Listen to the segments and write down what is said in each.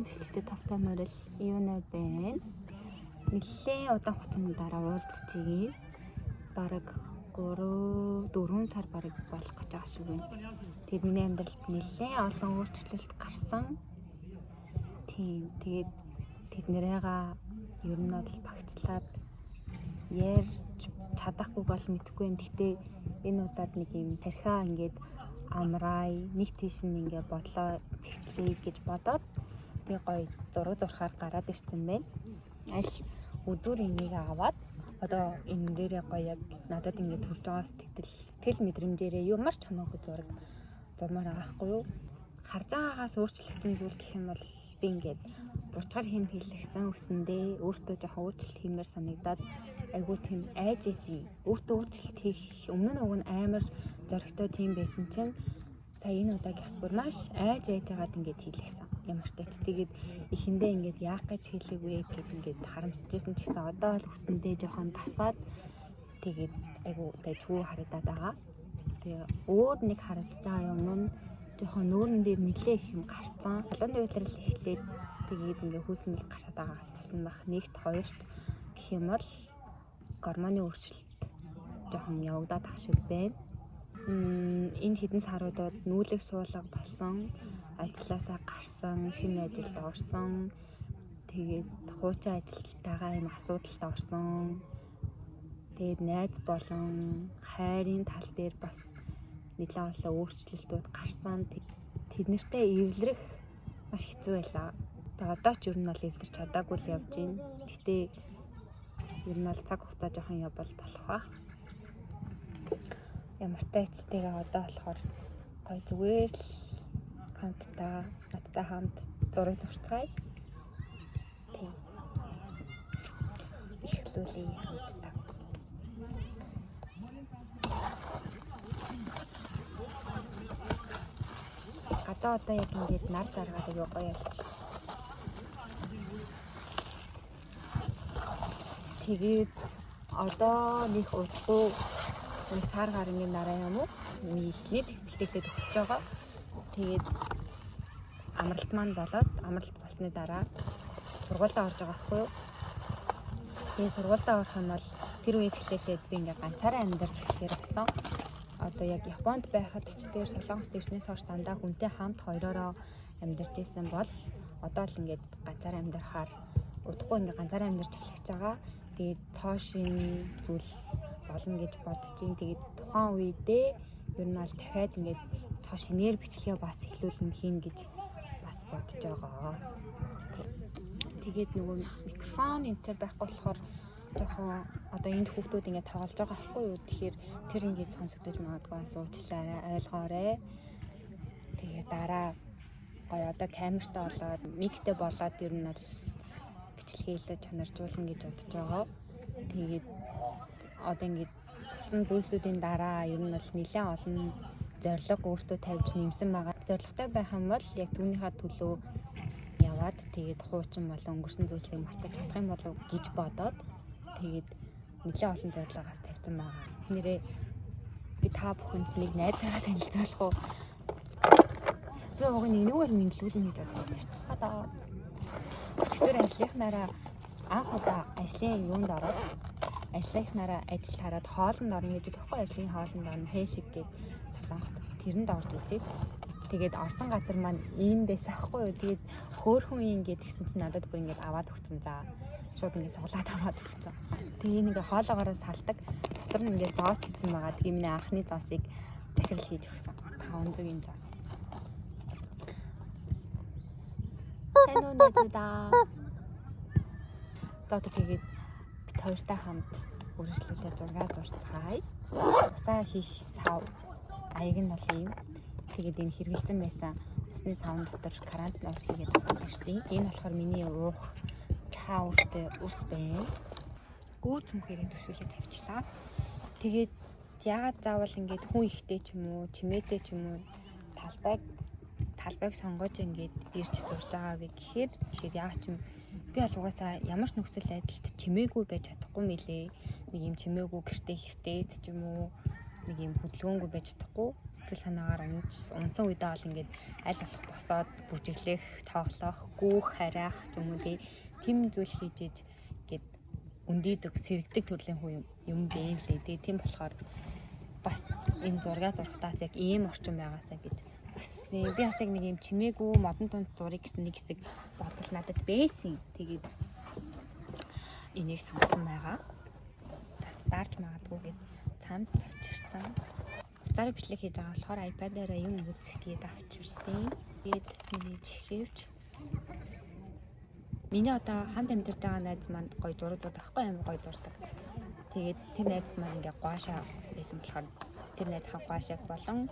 Өнөөдрийн бэлтгэдэг тавтай морил юунаа байна. Нэлээд удаан хугацааны дараа уулзчихъя. Бараг 3-4 сар бараг болох гэж байгаа шүү байна. Тэгээд миний амьдралд нэлээд олон өөрчлөлт гарсан. Тэгээд тэднэрээгаа ер нь бол багцлаад ярьж чадахгүй бол мэдэхгүй юм. Гэхдээ энэ удаад нэг юм тархиа ингээд амраа нэг тийш нь ингээд бодлоо цэгцлэе гэж бодоод тэгээ гоё зураг зурхаар гараад ирсэн байна. Аль өдөр энийг аваад одоо энэ дээрээ гоё яг надад ингээд төрж байгаа сэтгэл мэдрэмжээрээ юмар ч хамаагүй зураг зурмаар аахгүй юу. Харж байгаагаас өөрчлөгдсөн зүйл гэх юм бол би ингээд бурчгаар хэм хэлсэн үсэндээ өөртөө жоохон өөрчлөлт хиймээр санагдаад айгуу тийм айж исэн. Өөртөө өөрчлөлт хийх өмнө нь уг нь амар зоригтой тийм байсан чинь сая энэ удаагийн бүр маш айж байгаад ингээд хийлээсэн. Ямар ч тач тэгээд эхэндээ ингээд яах гэж хэлээгүй гэд ингээд харамсчихсан ч гэсэн одоо л хүснэндээ жоохон тасаад тэгээд айгуу тайчгүй харагдаад байгаа. Тэгээ өөр нэг харагдаж байгаа юм нь жоохон нүүрэн дээр нэлээ их юм гарцсан. Холооны үйлрэл эхлээд тэгээд ингээд хүүснэл гараад байгаагаас болсон байх. Нэгт хоёрт гэх юм бол гормоны өөрчлөлт жоохон явагдаад ах шиг байна. Энэ хэдэн саруудад нүүлэг суулга болсон, ажилласаа гарсан, шинэ ажилд орсон, тэгээд хуучин ажилтнтайгаа юм асуудалд орсон. Тэгээд найз болон хайрын тал дээр бас нэлээд олон өөрчлөлтүүд гарсан. Тэднэртэй эвлэрэх маш хэцүү байлаа. Тэгээд одоо ч ер нь бол эвлэрч чадаагүй л явж байна. Гэтэ ер нь бол цаг хугацаа жоохон явбал болох байх. Ямар тайцтэйгээ одоо болохоор гой зүгээр л хамтдаа надтай хамт зураг зурцгаая. Тийм. Эхлүүлээ хамтдаа. Гадаа одоо яг ингэж нар заргаад аяа гоё ялч. Тэгээд одоо нэг удахгүй сар гарангийн дараа юм уу? Нийлээд бэлтгэдэг өгч байгаа. Тэгээд амралт маань болоод амралт болсны дараа сургуультай орж байгаа байхгүй юу? Тэгээд сургуультай орох нь бол тэр үеэс эхлээд би ингээ ганцаараа амьдарч эхлэхээр болсон. Одоо яг Японд байхад ч тэр Солонгос дэвшнээс хойш дандаа хүнтэй хамт хоёроо амьдарч исэн бол одоо л ингээд ганцаараа амьдрахаар удахгүй ингээ ганцаараа амьдарч эхлэж байгаа. Тэгээд цоошин зүйлс болно гэж бодож ин. Тэгээд тухайн үедээ ер нь аль дахиад ингээд цааш энерги бичлэгээ бас эхлүүлнэ хийн гэж бас бодож байгаа. Тэгээд нөгөө микрофон энтер байхгүй болохоор жоохон одоо энд хүүхдүүд ингээд тоглож байгаа байхгүй юу. Тэгэхээр тэр ингээд сонсогдож магадгүй суучлаарай, ойлгоорой. Тэгээд дараа гоё одоо камертай болоод миктэй болоод ер нь бол бичлэгээ чанаржуулна гэж бодож байгаа. Тэгээд одоо ингээд басан зүйлсүүдийн дараа ер нь бол нэлээд олон зорилго өөртөө тавьж нэмсэн байгаа. Зорилготой байх юм бол яг түүнийхээ төлөө яваад тэгээд хуучин болон өнгөрсөн зүйлсийг мартаж чадах юм болов гэж бодоод тэгээд нэлээд олон зорилгоогаас тавьсан байгаа. Нэрээ би та бүхэнд нэг найзаагаа танилцуулах уу? Би уг нь энэгээр мэдлүүлнэ гэж бодсон. Одоо тэр ажлынхнаараа анх удаа ажлын юунд ороод ажлынхнаараа ажил хараад хоолнд орно гэж тэгэхгүй ажлын хоолнд орно хэшиг гэж Солонгост тэрэнд орж үзээд тэгээд орсон газар маань ийм байсан аахгүй юу. Тэгээд хөөхөн ингээд гисэн чинь надад бүр ингээд аваад өгсөн. За шууд ингээд суулгаад аваад өгсөн. Тэгээд ингээд хоолоогоороо салдаг. Дотор нь ингээд зоос хийсэн байгаа. Тэгээд миний анхны зоосыг захирал хийж өгсөн. 500-ийн зоос. Сайн уу найзуудаа. Одоо тэгээд бид хоёртай хамт үргэлжлүүлээ зураг зурцгаая. Усаа хийх сав аяг нь бол юм. Тэгээд энэ хэрэгэлсэн байсан усны савн дотор карантин ус хийгээд ирсэн. Энэ болохоор миний уух чаавртай ус байна. Гүүц мөхөрийн төшөөлөд тавьчлаа. Тэгээд яагаад заавал ингээд хүн ихтэй ч юм уу, чимээтэй ч юм уу талбайг сонгож ингээд ирж зурж байгаа вэ гэхээр яа ч юм би бол угаасаа ямар ч нөхцөл байдалд чимээгүй байж чадахгүй мэлээ. Нэг юм чимээгүй гэртээ хөвтээд ч юм уу нэг юм хөдөлгөөнгүй байж чадахгүй сэтгэл санаагаар унсан үедээ бол ингээд аль болох босоод бүжиглэх, тоглох, гүүх, хараах юм уу тийм зүйл хийж иж гээд өндийдэг, сэрэгдэг төрлийн юм бэ лээ. Тэгээ тийм болохоор бас энэ зураг зурхтаас яг ийм орчин байгаасаа гэж хүссэн. Би бас яг нэг юм чимээгүй модон тунд зураг гэсэн нэг хэсэг бодол надад байсан. Тэгээд энийг сонгосон байгаа. Бас дарж магадгүй гэд цамд авчирсан. Хуцаараа бичлэг хийж байгаа болохоор iPad-аараа юм үзэх гээд авчирсан. Тэгээд миний чихэвч миний одоо хамт амьдарч байгаа найз манд гоё зураг зурдахгүй амар гоё зурдаг. Тэгээд тэр найз маань ингээ гуашаа байсан болохоор тэр найз хаа гуашааг болон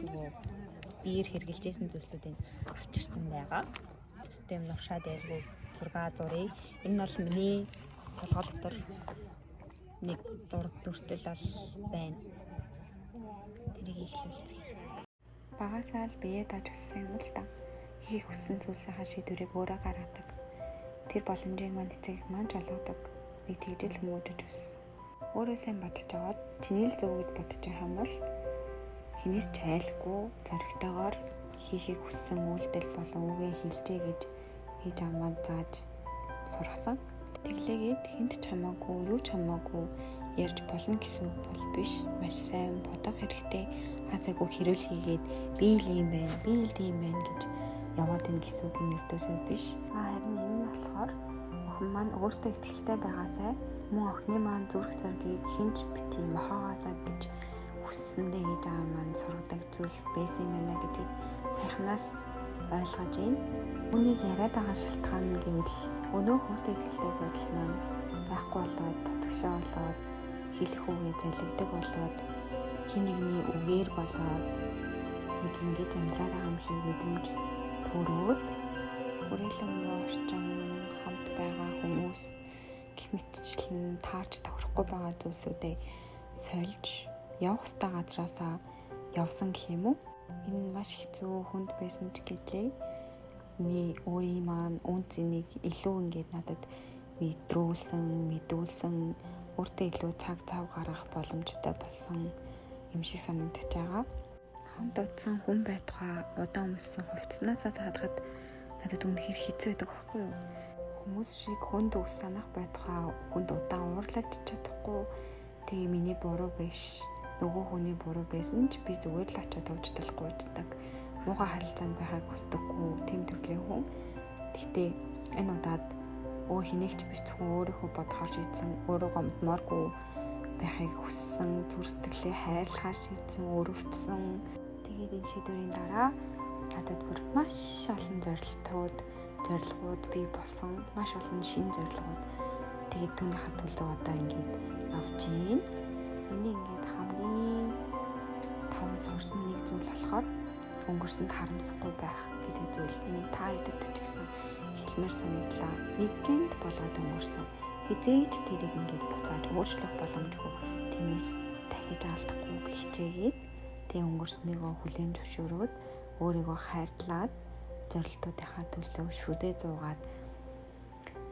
нөгөө биер хэрглэжсэн зүйлсүүдийг авчирсан байгаа. Тэм нуршаа дээргүй зураг зуръя. Энэ нь бол миний толгой дотор нэг зураг дүрслэл бол байна. Тэрийг ихлүүлцгээе. Багасаа л бие тааж өссөн юм л та. Хийх хүссэн зүйлсийнхаа шийдвэрийг өөрөө гаргадаг. Тэр боломжийг мань эцэг маань жолоодог. Нэг тэгжэл хүмүүжиж өссөн. Өөрөө сайн бодож аваад чиний л зөв гэж бодож байгаа юм бол хинээс ч айлгүй зоригтойгоор хийхийг хүссэн үйлдэл болон үгээ хийлжээ гэж хийж амаа зааж сургасан. Тэглээгээд хэнд ч хамаагүй, юу ч хамаагүй ярьж болно гэсэн үг бол биш. Маш сайн бодох хэрэгтэй. Хацаагүй хэрүүл хийгээд би л юм байна, би л тийм байна гэж яваад ийн гэсэн үг нь өртөөсөө биш. Харин энэ нь болохоор охин маань өөртөө ихтэй байгаасай мөн охины маань зүрх зоргийг хинч бити мохоогоосаа гэж хүссэндээ хийж байгаа маань сургадаг зүйлс байсан юм байна гэдгийг сайхнаас ойлгож байна. Үнийг яриад байгаа шалтгаан нь гэвэл өнөө өөртөө ихтэй байдал маань байхгүй болоод дотгошоо болоод хэлэх үгээ залгидаг болоод хин нэгний үгээр болоод нэг ингэж амьдраад байгаа юм шиг мэдрэмж төрөөд хүрээлэн орчин хамт байгаа хүмүүс гэх мэтчлэн таарч тохирохгүй байгаа зүйлсүүдээ сольж явах ёстой газраасаа явсан гэх юм уу? Энэ маш хэцүү хүнд байсан ч гэдлээ. Миний өөрийн маань үнцнийг илүү ингээд надад мэдүүлсэн өөртөө илүү цаг цав гаргах боломжтой болсон юм шиг санагдаж байгаа. Хамт утсан хүн байтугай удаан өмссөн хувцснаасаа цаадахад надад үнэхээр хэцүү байдаг байхгүй юу? Хүмүүс шиг хүнд ус санах байтугай хүнд удаан уурлаж чадахгүй. Тэгээ миний буруу биш. Нөгөө хүний буруу байсан ч би зүгээр л очиод уучлахгүй уддаг. Муухай харилцаанд байхыг хүсдэггүй тэм төрлийн хүн. Гэхдээ энэ удаад өөр хинэгч биш зөвхөн өөрийнхөө бодохоор шийдсэн, өөрөө гомдмооргүй байхыг хүссэн, зүрх сэтгэлээ хайрлахаар шийдсэн, өрөвдсөн. Тэгээд энэ шийдвэрийн дараа надад бүр маш олон зорилгууд бий болсон. Маш олон шинэ зорилгууд. Тэгээд түүнийхээ төлөө одоо ингээд авч ийн. Миний ингээд хамгийн том сурсан нэг зүйл болохоор өнгөрсөнд харамсахгүй байх гэдэг зүйл. Энийг та хэдэд ч гэсэн хэлмээр санагдлаа. Нэг гинт болоод өнгөрсөн. Хизээж тэрийг ингээд буцааж өөрчлөх боломжгүй. Тиймээс дахиж алдахгүй хичээгээд тэг өнгөрснийгөө хүлээн зөвшөөрөөд өөрийгөө хайрлаад зорилтуудынхаа төлөө шүдээ зуугаад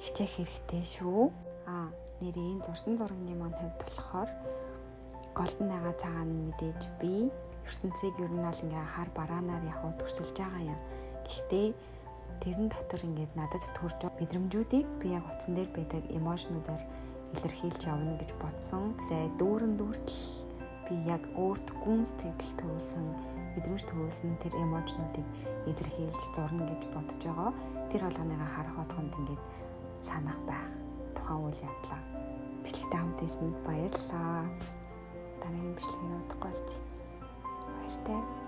хичээх хэрэгтэй шүү. Нэрийн зурсан зурагны маань хувьд болохоор голдон ага цагаан мэдээж би ертөнцийг ер нь л ингээ хар бараанаар явах төсөлж байгаа юм. Гэхдээ тэрэн дотор ингээд надад төрж байгаа мэдрэмжүүдийг би яг утсан дээр байдаг эможнуудаар илэрхийлж явна гэж бодсон. Дүүрэн дүүртэл би яг өөрт гүн сэтгэл төрүүлсэн, мэдрэмж төрүүлсэн тэр эможнуудыг илэрхийлж зурна гэж бодож байгаа. Тэр болгоныгаа харах утганд ингээд санах байх тухайн үйл явдлаа. Бичлэгтэй хамт байсанд баярлалаа. Дараагийн бичлэгээр удахгүй болцгоо. Баяртай.